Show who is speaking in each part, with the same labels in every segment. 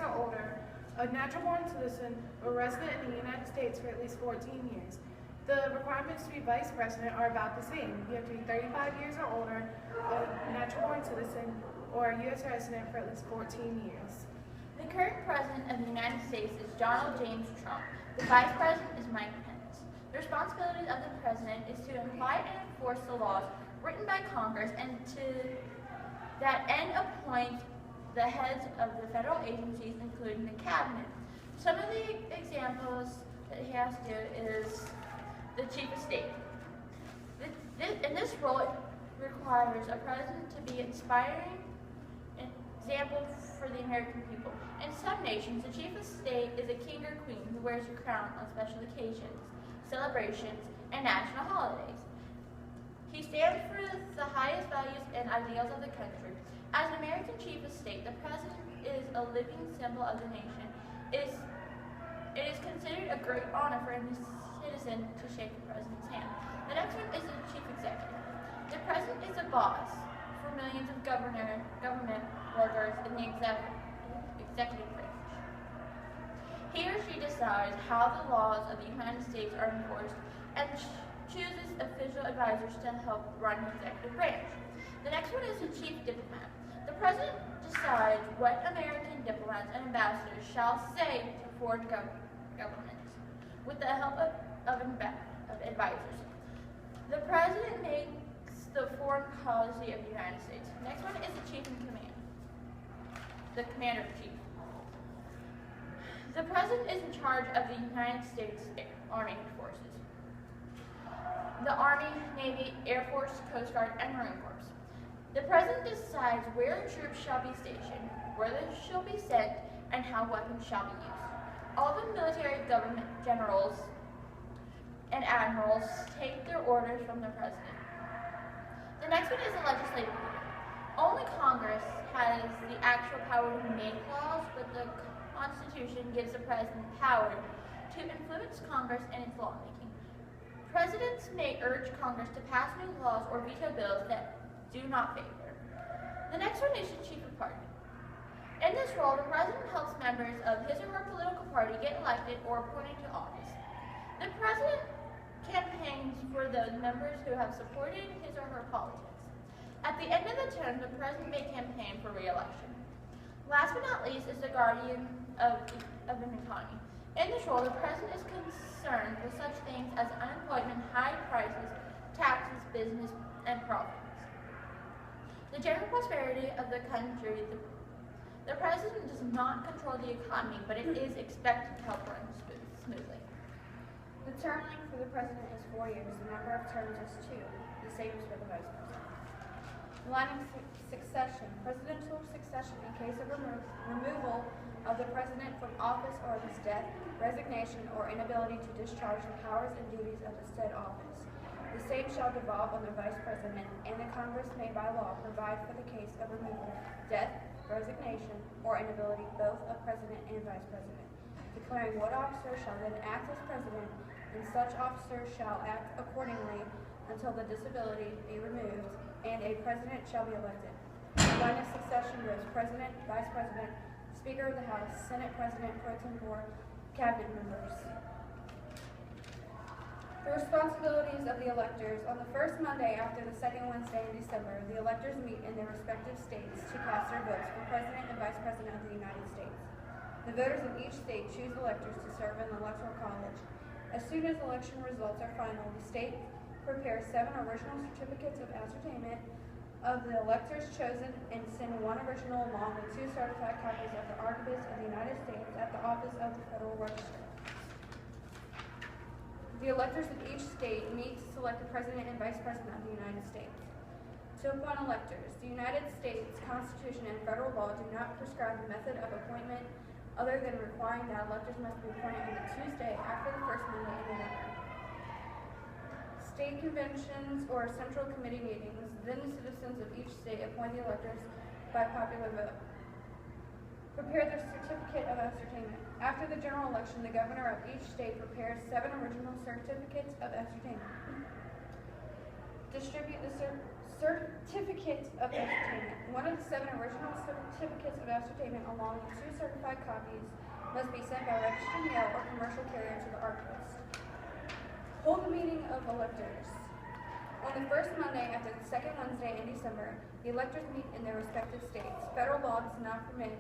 Speaker 1: or older, a natural-born citizen or resident in the United States for at least 14 years. The requirements to be vice president are about the same. You have to be 35 years or older, a natural-born citizen, or a U.S. resident for at least 14 years.
Speaker 2: The current president of the United States is Donald James Trump. The vice president is Mike Pence. The responsibilities of the president is to apply and enforce the laws written by Congress and to that end appoint the heads of the federal agencies, including the cabinet. Some of the examples that he has to do is the chief of state. In this role, it requires a president to be inspiring example for the American people. In some nations, the chief of state is a king or queen who wears a crown on special occasions, celebrations, and national holidays. He stands for the highest values and ideals of the country. As an American chief of state, the president is a living symbol of the nation. It is considered a great honor for any citizen to shake the president's hand. The next one is the chief executive. The president is a boss for millions of government workers in the executive branch. He or she decides how the laws of the United States are enforced and chooses official advisors to help run the executive branch. The next one is the chief diplomat. The president decides what American diplomats and ambassadors shall say to foreign governments with the help of advisors. The president makes the foreign policy of the United States. Next one is the chief in command, the commander-in-chief. The president is in charge of the United States Army forces, the Army, Navy, Air Force, Coast Guard, and Marine Corps. The president decides where the troops shall be stationed, where they shall be sent, and how weapons shall be used. All the military government generals and admirals take their orders from the president. The next one is the legislative leader. Only Congress has the actual power to make laws, but the Constitution gives the president power to influence Congress in its lawmaking. Presidents may urge Congress to pass new laws or veto bills that do not favor. The next one is the chief of party. In this role, the president helps members of his or her political party get elected or appointed to office. The president campaigns for those members who have supported his or her politics. At the end of the term, the president may campaign for re-election. Last but not least is the guardian of an economy. In this role, the president is concerned with such things as unemployment, high prices, taxes, business, and profits. The general prosperity of the country, the president does not control the economy, but it is expected to help run smoothly.
Speaker 3: The term length for the president is 4 years. The number of terms is 2, the same as for the vice president. The line of succession. Presidential succession in case of removal of the president from office or of his death, resignation, or inability to discharge the powers and duties of the said office. The same shall devolve on the vice president, and the Congress may by law provide for the case of removal, death, resignation, or inability both of president and vice president, declaring what officer shall then act as president, and such officer shall act accordingly until the disability be removed, and a president shall be elected. The line of succession goes president, vice president, Speaker of the House, Senate President pro tempore, cabinet members. The responsibilities of the electors. On the first Monday after the second Wednesday in December, the electors meet in their respective states to cast their votes for President and Vice President of the United States. The voters of each state choose electors to serve in the Electoral College. As soon as election results are final, the state prepares 7 original certificates of ascertainment of the electors chosen and send 1 original along with 2 certified copies of the Archivist of the United States at the Office of the Federal Register. The electors of each state meet to select the President and Vice President of the United States. To appoint electors, the United States Constitution and federal law do not prescribe the method of appointment other than requiring that electors must be appointed on the Tuesday after the first Monday in November. State conventions or central committee meetings, then the citizens of each state appoint the electors by popular vote. Prepare the certificate of ascertainment. After the general election, the governor of each state prepares 7 original certificates of ascertainment. Distribute the Certificate of ascertainment. One of the 7 original certificates of ascertainment, along with 2 certified copies, must be sent by registered mail or commercial carrier to the archivist. Hold the meeting of electors. On the first Monday after the second Wednesday in December, the electors meet in their respective states. Federal law does not permit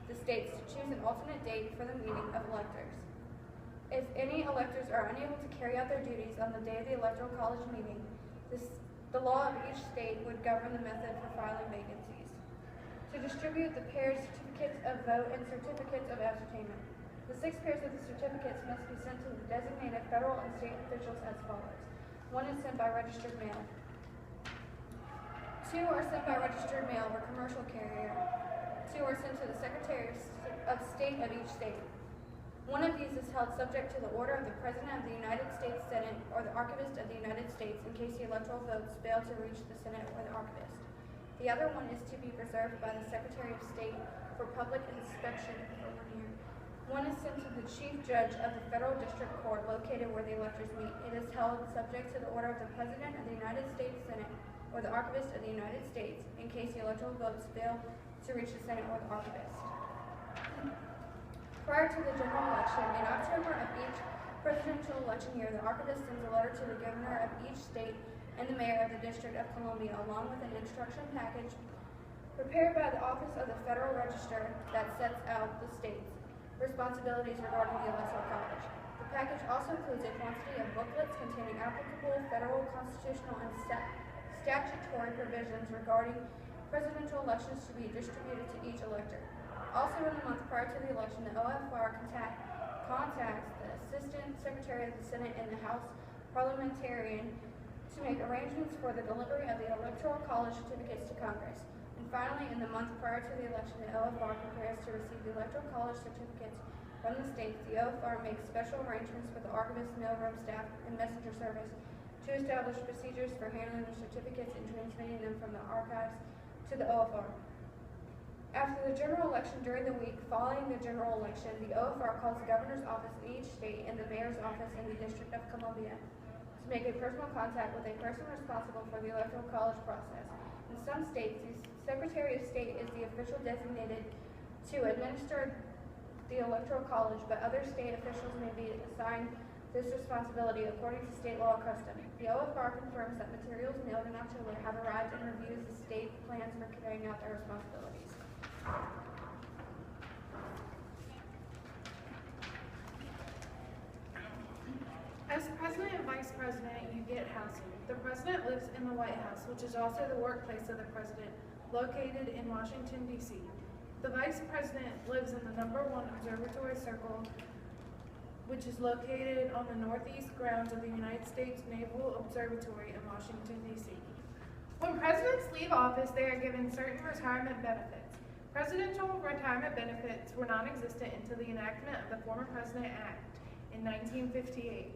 Speaker 3: the states to choose an alternate date for the meeting of electors. If any electors are unable to carry out their duties on the day of the Electoral College meeting, the law of each state would govern the method for filing vacancies. To distribute the pairs certificates of vote and certificates of ascertainment. The 6 pairs of the certificates must be sent to the designated federal and state officials as follows. 1 is sent by registered mail. 2 are sent by registered mail or commercial carrier. 2 are sent to the Secretary of State of each state. One of these is held subject to the order of the President of the United States Senate or the Archivist of the United States in case the electoral votes fail to reach the Senate or the Archivist. The other one is to be preserved by the Secretary of State for public inspection for 1 year. One is sent to the Chief Judge of the Federal District Court located where the electors meet. It is held subject to the order of the President of the United States Senate or the Archivist of the United States in case the electoral votes fail to reach the Senate or the Archivist. Prior to the general election, in October of each presidential election year, the Archivist sends a letter to the governor of each state and the mayor of the District of Columbia, along with an instruction package prepared by the Office of the Federal Register that sets out the state's responsibilities regarding the Electoral College. The package also includes a quantity of booklets containing applicable federal, constitutional, and statutory provisions regarding presidential elections to be distributed to each elector. Also, in the month prior to the election, the OFR contacts the Assistant Secretary of the Senate and the House parliamentarian to make arrangements for the delivery of the Electoral College certificates to Congress. And finally, in the month prior to the election, the OFR prepares to receive the Electoral College certificates from the states. The OFR makes special arrangements with the archivist, mailroom staff, and messenger service to establish procedures for handling the certificates and transmitting them from the archives to the OFR. After the general election, during the week following the general election, the OFR calls the governor's office in each state and the mayor's office in the District of Columbia to make a personal contact with a person responsible for the Electoral College process. In some states, the Secretary of State is the official designated to administer the Electoral College, but other state officials may be assigned this responsibility according to state law or custom. The OFR confirms that materials mailed in October have arrived and reviews the state plans for carrying out their responsibilities.
Speaker 1: As president and vice president, you get housing. The president lives in the White House, which is also the workplace of the president, located in Washington, D.C. The vice president lives in the #1 Observatory Circle, which is located on the northeast grounds of the United States Naval Observatory in Washington, D.C. When presidents leave office, they are given certain retirement benefits. Presidential retirement benefits were non-existent until the enactment of the Former President Act in 1958.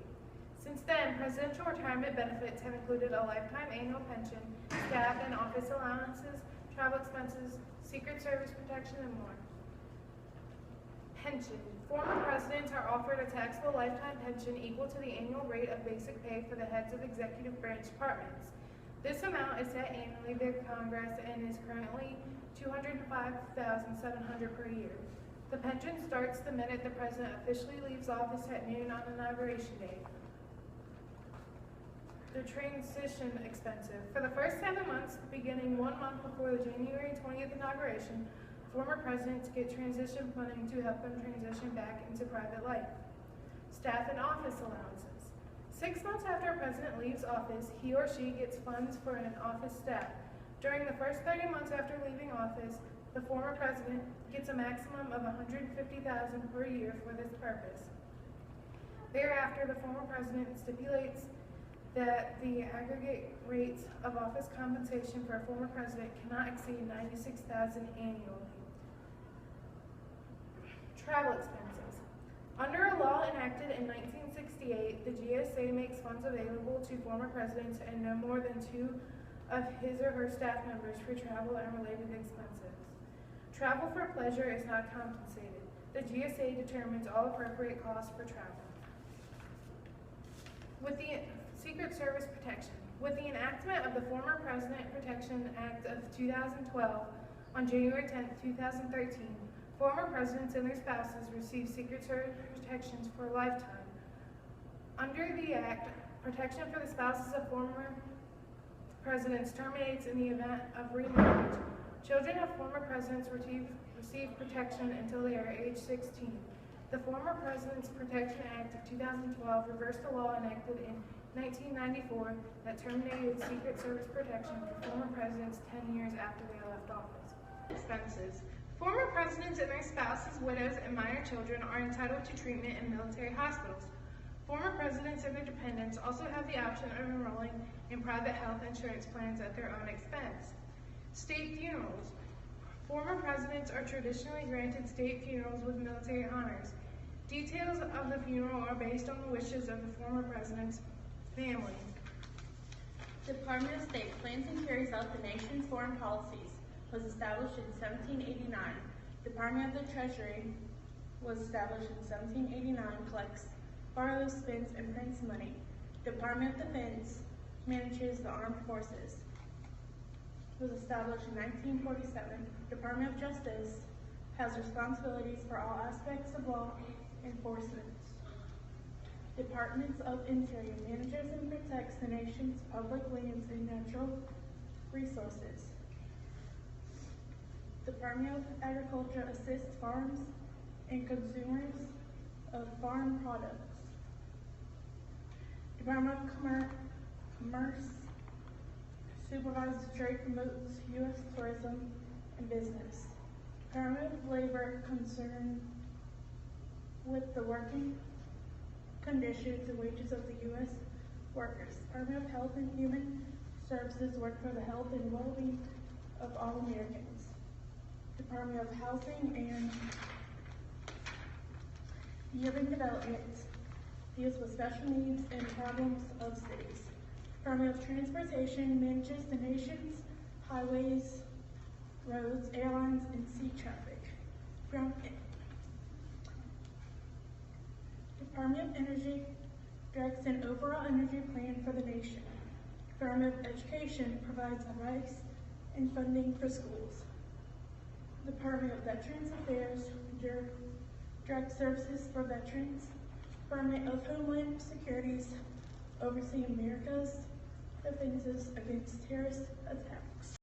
Speaker 1: Since then, presidential retirement benefits have included a lifetime annual pension, staff and office allowances, travel expenses, Secret Service protection, and more. Pension. Former presidents are offered a taxable lifetime pension equal to the annual rate of basic pay for the heads of executive branch departments. This amount is set annually by Congress and is currently $205,700 per year. The pension starts the minute the president officially leaves office at noon on Inauguration Day. The transition expensive. For the first 7 months, beginning 1 month before the January 20th inauguration, former presidents get transition funding to help them transition back into private life. Staff and office allowances. 6 months after a president leaves office, he or she gets funds for an office staff. During the first 30 months after leaving office, the former president gets a maximum of $150,000 per year for this purpose. Thereafter, the former president stipulates that the aggregate rates of office compensation for a former president cannot exceed $96,000 annually. Travel expenses. Under a law enacted in 1968, the GSA makes funds available to former presidents and no more than 2 of his or her staff members for travel and related expenses. Travel for pleasure is not compensated. The GSA determines all appropriate costs for travel. With the Secret Service protection. With the enactment of the former President Protection Act of 2012 on January 10, 2013, former presidents and their spouses receive Secret Service protections for a lifetime. Under the Act, protection for the spouses of former presidents terminates in the event of remarriage. Children of former presidents receive protection until they are age 16. The former President's Protection Act of 2012 reversed the law enacted in 1994 that terminated Secret Service protection for former presidents 10 years after they left office. Expenses. Former presidents and their spouses, widows, and minor children are entitled to treatment in military hospitals. Former presidents and their dependents also have the option of enrolling in private health insurance plans at their own expense. State funerals. Former presidents are traditionally granted state funerals with military honors. Details of the funeral are based on the wishes of the former president's family.
Speaker 4: Department of State plans and carries out the nation's foreign policies. Was established in 1789. Department of the Treasury was established in 1789. Collects, borrows, spends, and prints money. Department of Defense manages the armed forces. Was established in 1947. Department of Justice has responsibilities for all aspects of law enforcement. Departments of Interior manages and protects the nation's public lands and natural resources. Department of Agriculture assists farms and consumers of farm products. Department of Commerce supervises trade, promotes U.S. tourism and business. Department of Labor concerned with the working conditions and wages of the U.S. workers. Department of Health and Human Services work for the health and well-being of all Americans. Department of Housing and Urban Development deals with special needs and problems of cities. Department of Transportation manages the nation's highways, roads, airlines, and sea traffic. Department of Energy directs an overall energy plan for the nation. Department of Education provides advice and funding for schools. Department of Veterans Affairs directs services for veterans. Department of Homeland Security oversees America's defenses against terrorist attacks.